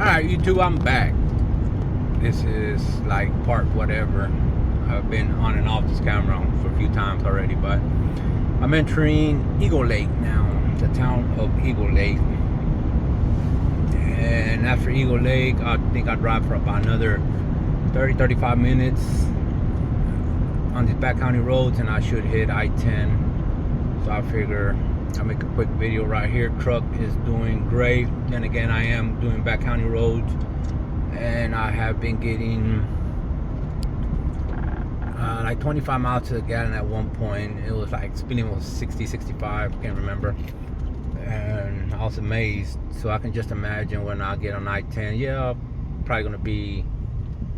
Alright, YouTube, I'm back. This is like part whatever. I've been on and off this camera for a few times already, but I'm entering Eagle Lake now, the town of Eagle Lake. And after Eagle Lake, I think I'll drive for about another 30-35 minutes on these back county roads, and I should hit I-10. So I figure I'll make a quick video right here. Truck is doing great. Then again, I am doing back county roads, and I have been getting like 25 miles to the gallon at one point. It was like speeding was 60, 65, can't remember. And I was amazed. So I can just imagine when I get on I-10, yeah, probably gonna be,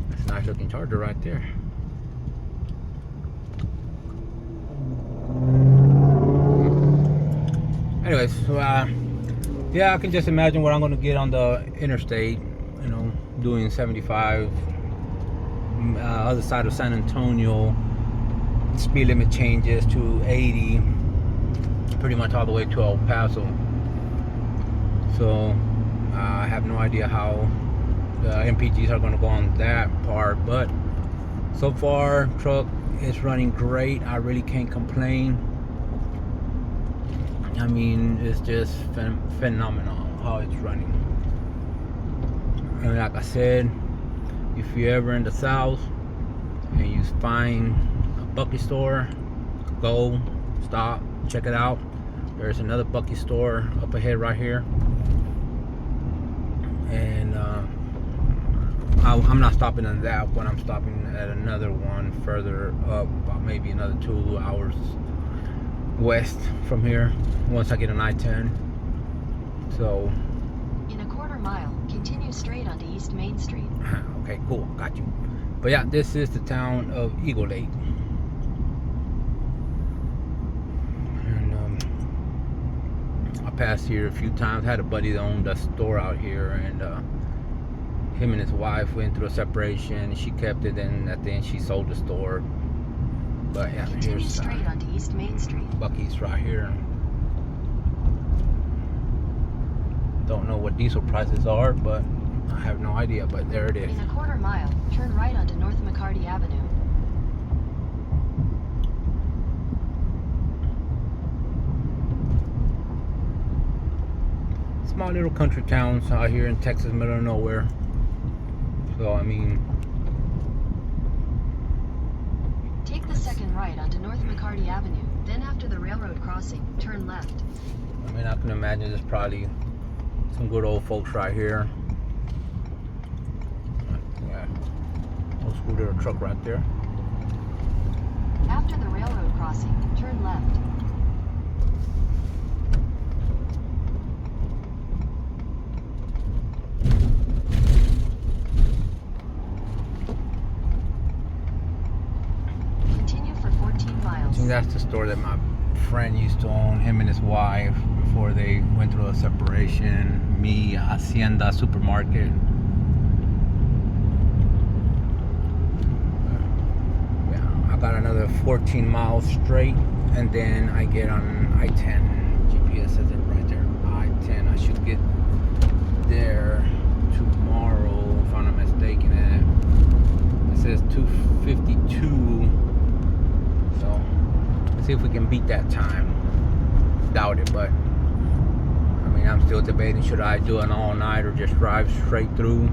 that's a nice looking Charger right there. Anyways, so yeah, I can just imagine what I'm gonna get on the interstate, you know, doing 75, other side of San Antonio. Speed limit changes to 80, pretty much all the way to El Paso. So I have no idea how the MPGs are gonna go on that part, but so far truck is running great. I really can't complain. I mean, it's just phenomenal how it's running. And like I said, if you're ever in the South and you find a Bucky store, go, stop, check it out. There's another Bucky store up ahead right here. And I'm not stopping at that one. I'm stopping at another one further up, about maybe another 2 hours west from here, once I get an I-10. So in a quarter mile, continue straight onto East Main Street. Okay, cool, got you. But yeah, this is the town of Eagle Lake. And I passed here a few times. Had a buddy that owned a store out here, and him and his wife went through a separation. She kept it, and at the end she sold the store. But yeah, continue here's straight onto East Main Street. Bucky's right here. Don't know what diesel prices are, but I have no idea, but there it is. In a quarter mile, turn right onto North McCarty Avenue. Small little country towns out here in Texas, middle of nowhere. So I mean, take the second right onto North McCarty Avenue. Then after the railroad crossing, turn left. I mean, I can imagine there's probably some good old folks right here. Yeah, old school little truck right there. After the railroad crossing, turn left. Continue for 14 miles. I think that's the store that my friend used to own, him and his wife, before they went through a separation. Mi Hacienda Supermarket. Yeah, I got another 14 miles straight, and then I get on I-10. GPS says it right there. I-10. I should get there tomorrow, if I'm not mistaken. It says 2:52. So let's see if we can beat that time. Doubt it, but I mean, I'm still debating, should I do an all night or just drive straight through,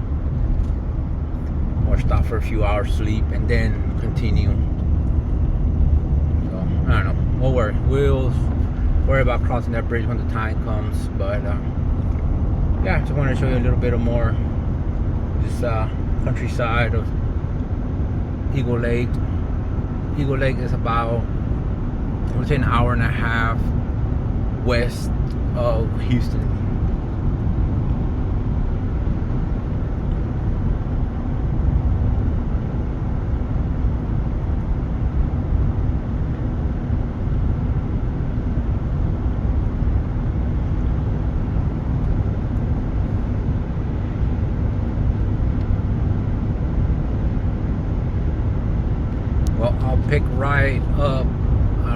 or stop for a few hours sleep and then continue. So I don't know, we'll worry about crossing that bridge when the time comes. But yeah, just wanted to show you a little bit of more this countryside of Eagle Lake. Eagle Lake is about, I would say, an hour and a half west of Houston. Well, I'll pick right up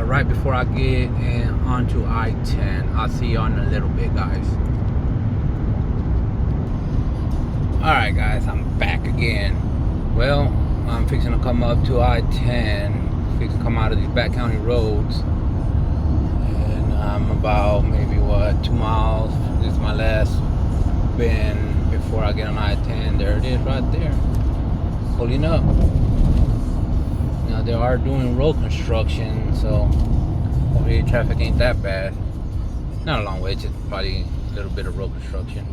right before I get onto I-10. I'll see you on a little bit, guys. Alright guys, I'm back again. Well, I'm fixing to come up to I-10, fixing to come out of these back county roads, and I'm about maybe 2 miles. This is my last bend before I get on I-10. There it is right there, pulling up. Now they are doing road construction, so hopefully traffic ain't that bad. Not a long way, just probably a little bit of road construction.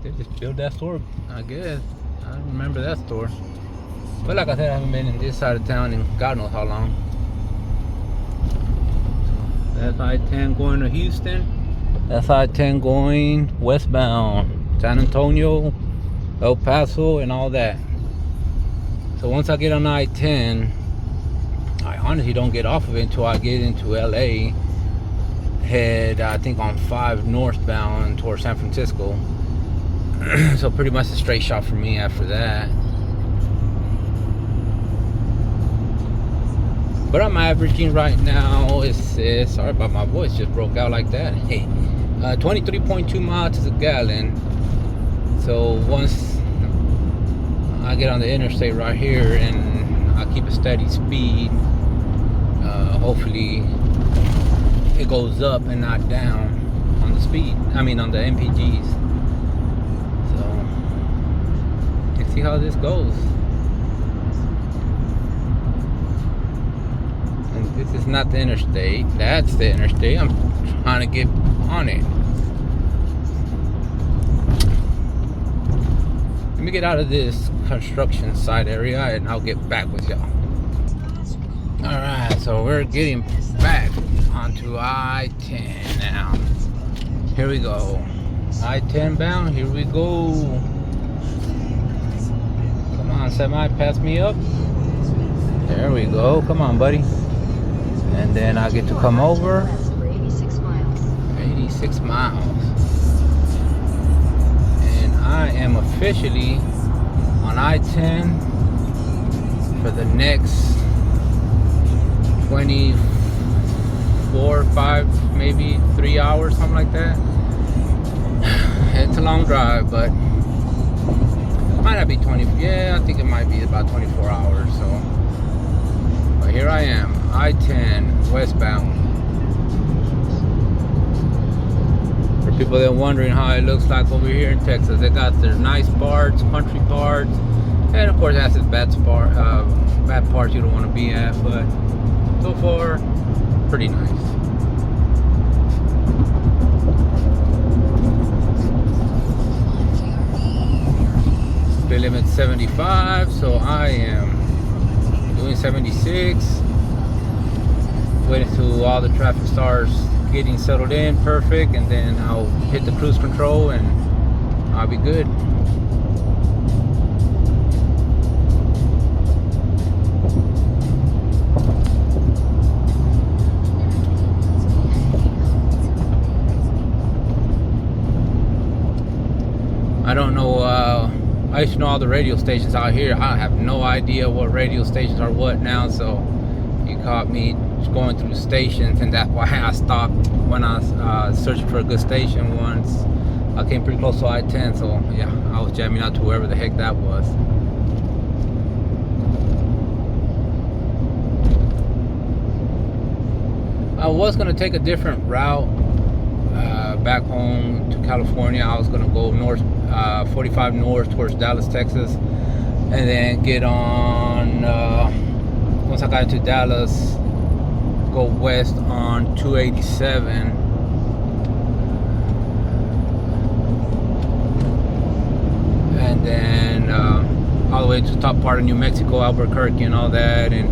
They just built that store, I guess. I don't remember that store. But like I said, I haven't been in this side of town in God knows how long. So that's I-10 going to Houston. That's I-10 going westbound. San Antonio, El Paso, and all that. So once I get on I-10, I honestly don't get off of it until I get into LA. Head, I think, on 5 northbound towards San Francisco. So pretty much a straight shot for me after that. But I'm averaging right now, it's sorry about my voice, just broke out like that. Hey, 23.2 miles to the gallon. So once I get on the interstate right here and I keep a steady speed, hopefully it goes up and not down on the speed. I mean on the MPGs. See how this goes. And this is not the interstate, that's the interstate. I'm trying to get on it. Let me get out of this construction site area and I'll get back with y'all. Alright, so we're getting back onto I-10 now. Here we go. I-10 bound, here we go. Semi, pass me up. There we go. Come on, buddy. And then I get to come over. 86 miles. 86 miles. And I am officially on I-10 for the next 24, 5, maybe 3 hours, something like that. It's a long drive, but might not be 20, yeah, I think it might be about 24 hours, so. But here I am, I-10, westbound. For people that are wondering how it looks like over here in Texas, they got their nice parts, country parts, and of course it has its bad parts you don't want to be at, but so far, pretty nice. Speed limit 75, so I am doing 76. Waiting till all the traffic starts getting settled in perfect, and then I'll hit the cruise control and I'll be good. I don't know, I used to know all the radio stations out here. I have no idea what radio stations are what now, so you caught me going through stations, and that's why I stopped when I was searching for a good station once. I came pretty close to I-10, so yeah, I was jamming out to whoever the heck that was. I was going to take a different route back home to California. I was going to go north, 45 north towards Dallas, Texas, and then get on, once I got into Dallas, go west on 287, and then all the way to the top part of New Mexico, Albuquerque and all that, and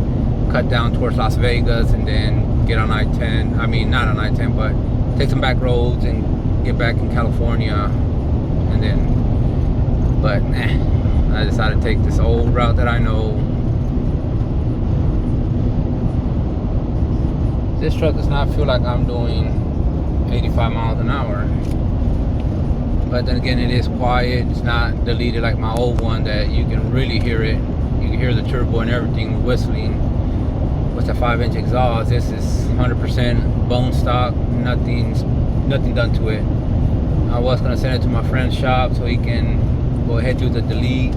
cut down towards Las Vegas, and then get on I-10, I mean not on I-10, but take some back roads and get back in California, and then, but I decided to take this old route that I know. This truck does not feel like I'm doing 85 miles an hour, but then again, it is quiet. It's not deleted like my old one that you can really hear it. You can hear the turbo and everything whistling with the 5-inch exhaust. This is 100% bone stock, nothing nothing done to it. I was gonna send it to my friend's shop so he can go ahead do the delete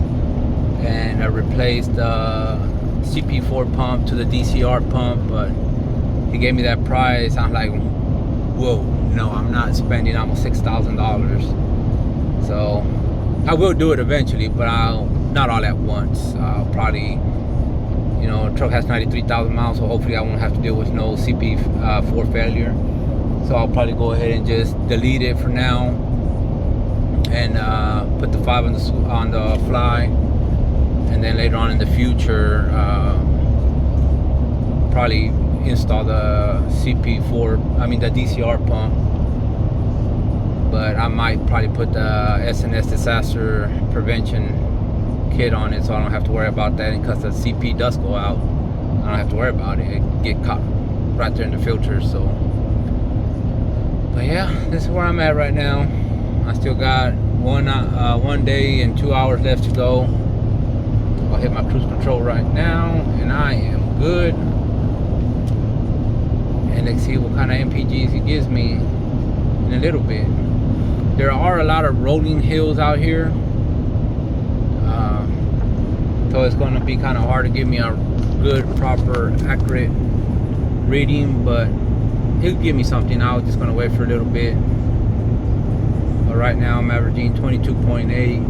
and replace the CP4 pump to the DCR pump, but he gave me that price. I'm like, whoa, no, I'm not spending almost $6,000. So I will do it eventually, but I'll not all at once. I'll probably, you know, the truck has 93,000 miles, so hopefully I won't have to deal with no CP4 failure. So I'll probably go ahead and just delete it for now and put the 5 on the fly, and then later on in the future probably install the the DCR pump. But I might probably put the SNS disaster prevention kit on it, so I don't have to worry about that. And because the CP does go out, I don't have to worry about it. It get caught right there in the filter. So, but yeah, this is where I'm at right now. I still got one day and 2 hours left to go. I'll hit my cruise control right now, and I am good. And let's see what kind of MPGs it gives me in a little bit. There are a lot of rolling hills out here, so it's going to be kind of hard to give me a good, proper, accurate reading, but it'll give me something. I was just going to wait for a little bit. But right now I'm averaging 22.8.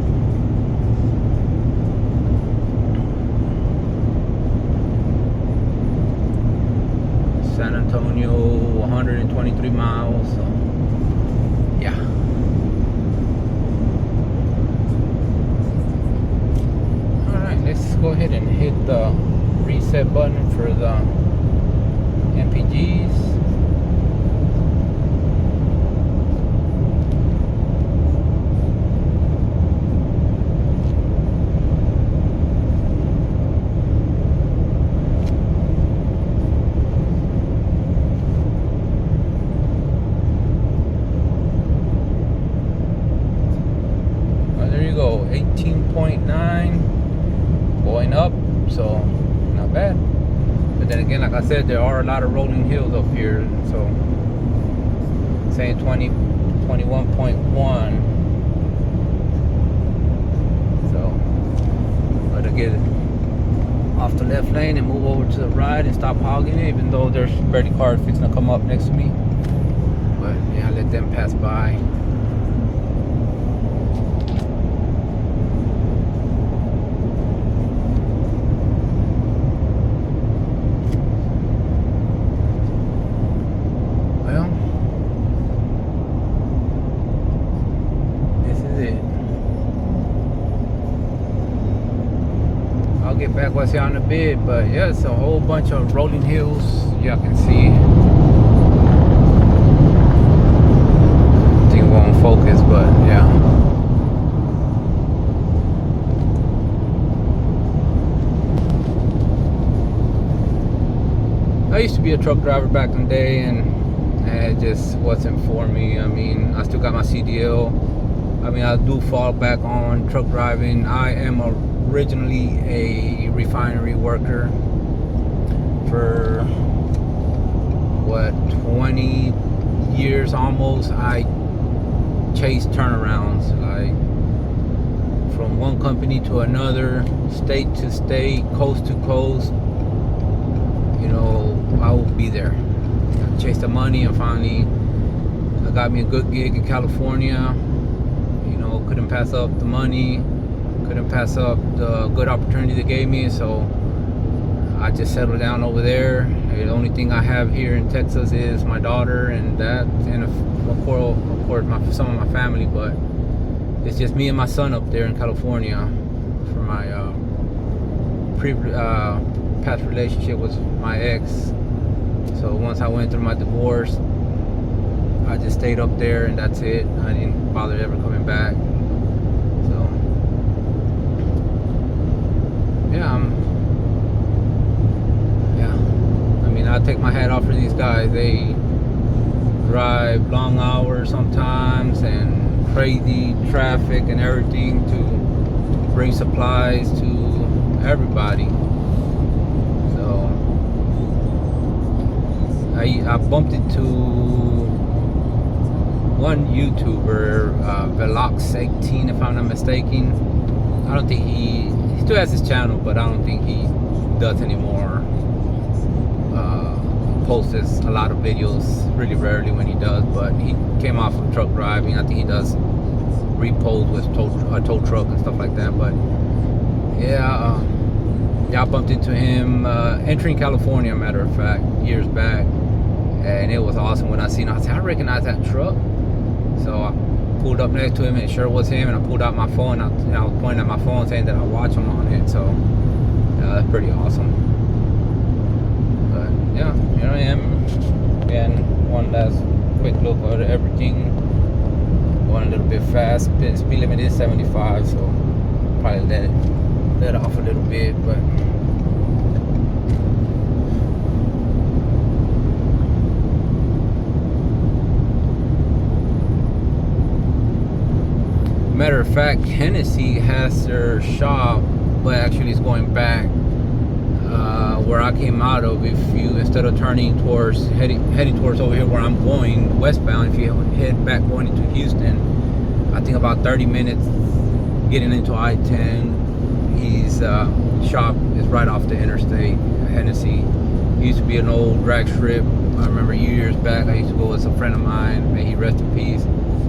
San Antonio, 123 miles. So yeah. Alright, let's go ahead and hit the reset button for the MPGs. There you go, 18.9, going up, so not bad. But then again, like I said, there are a lot of rolling hills up here, so saying 21.1. So better get off the left lane and move over to the right and stop hogging it, even though there's barely cars fixing to come up next to me. But yeah, let them pass by. Get back what's here on the bid, but yeah, it's a whole bunch of rolling hills y'all can see. I think it won't focus, but yeah. I used to be a truck driver back in the day, and it just wasn't for me. I mean, I still got my CDL. I mean, I do fall back on truck driving. I am originally a refinery worker for 20 years almost. I chased turnarounds, like from one company to another, state to state, coast to coast. You know, I will be there. I chased the money, and finally I got me a good gig in California. You know, couldn't pass up the money, couldn't pass up the good opportunity they gave me, so I just settled down over there. The only thing I have here in Texas is my daughter and that, and of course some of my family, but it's just me and my son up there in California for my past relationship with my ex. So once I went through my divorce, I just stayed up there, and that's it. I didn't bother ever coming back. So yeah, I mean, I take my hat off for these guys. They drive long hours sometimes and crazy traffic and everything to bring supplies to everybody. So I bumped into one YouTuber, Velox18, if I'm not mistaken. I don't think he still has his channel, but I don't think he does anymore. Posts a lot of videos, really rarely when he does, but he came off of truck driving. I think he does repos with a tow truck and stuff like that. But yeah, I bumped into him entering California, matter of fact, years back, and it was awesome when I seen him. I said, I recognize that truck. So I pulled up next to him, and it sure was him, and I pulled out my phone. I was pointing at my phone saying that I watch him on it. So that's pretty awesome. But yeah, here I am again. One last quick look at everything. Going a little bit fast. Speed limit is 75, so probably let off a little bit, but matter of fact, Hennessy has their shop, but actually it's going back where I came out of. If you, instead of turning towards heading towards over here where I'm going westbound, if you head back going into Houston, I think about 30 minutes getting into I-10. His shop is right off the interstate. Hennessy. It used to be an old drag strip. I remember years back I used to go with a friend of mine, may he rest in peace.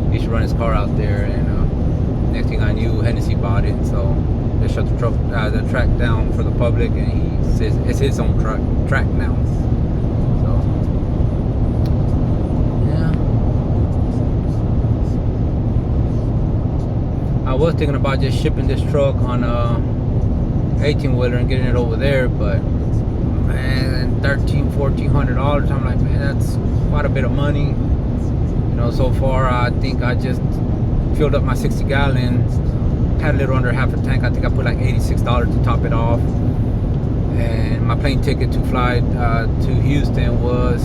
He used to run his car out there, and next thing I knew, Hennessy bought it, so they shut the track down for the public, and he says it's his own track now. So yeah, I was thinking about just shipping this truck on a 18-wheeler and getting it over there, but man, $1,300-$1,400. I'm like, man, that's quite a bit of money. You know, so far I think I just filled up my 60 gallons, had a little under half a tank. I think I put like $86 to top it off, and my plane ticket to fly to Houston was,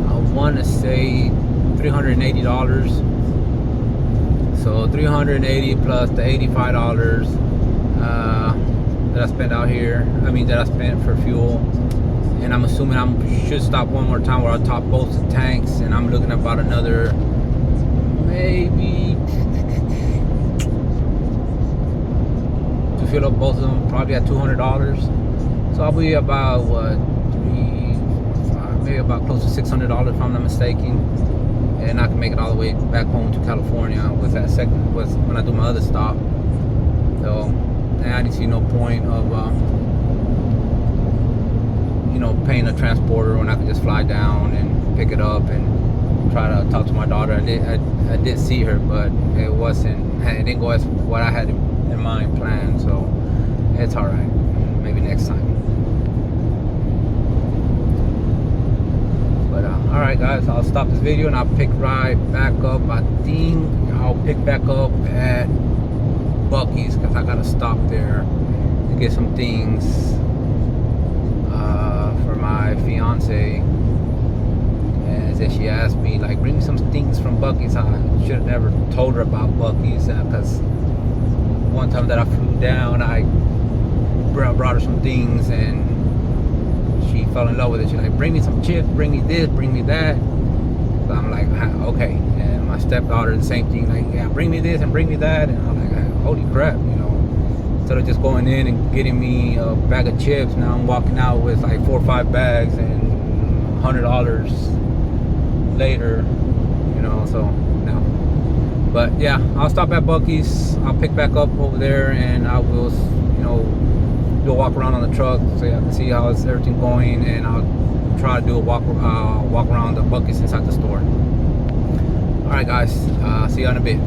I want to say $380. So $380 plus the $85 that I spent out here. I mean, that I spent for fuel. And I'm assuming I should stop one more time where I top both the tanks, and I'm looking at about another maybe to fill up both of them, probably at $200. So I'll be about what, maybe about close to $600 if I'm not mistaken, and I can make it all the way back home to California with that second, when I do my other stop. So I didn't see no point of you know, paying a transporter when I could just fly down and pick it up and try to talk to my daughter. I did see her, but it didn't go as what I had in mind planned, so it's all right. Maybe next time. But all right, guys, I'll stop this video and I'll pick right back up. I think I'll pick back up at Buc-ee's, because I gotta stop there to get some things for my fiance. And then she asked me, like, bring me some things from Buc-ee's. I should have never told her about Buc-ee's, because one time that I flew down, I brought her some things, and she fell in love with it. She's like, bring me some chips, bring me this, bring me that. So I'm like, okay. And my stepdaughter, the same thing, like, yeah, bring me this and bring me that. And I'm like, holy crap, you know. Instead of just going in and getting me a bag of chips, now I'm walking out with like 4 or 5 bags and $100 later, you know. So no. But yeah, I'll stop at Buc-ee's. I'll pick back up over there, and I will, you know, do a walk around on the truck so I can see how everything going, and I'll try to do a walk around the Buc-ee's inside the store. All right, guys. See you in a bit.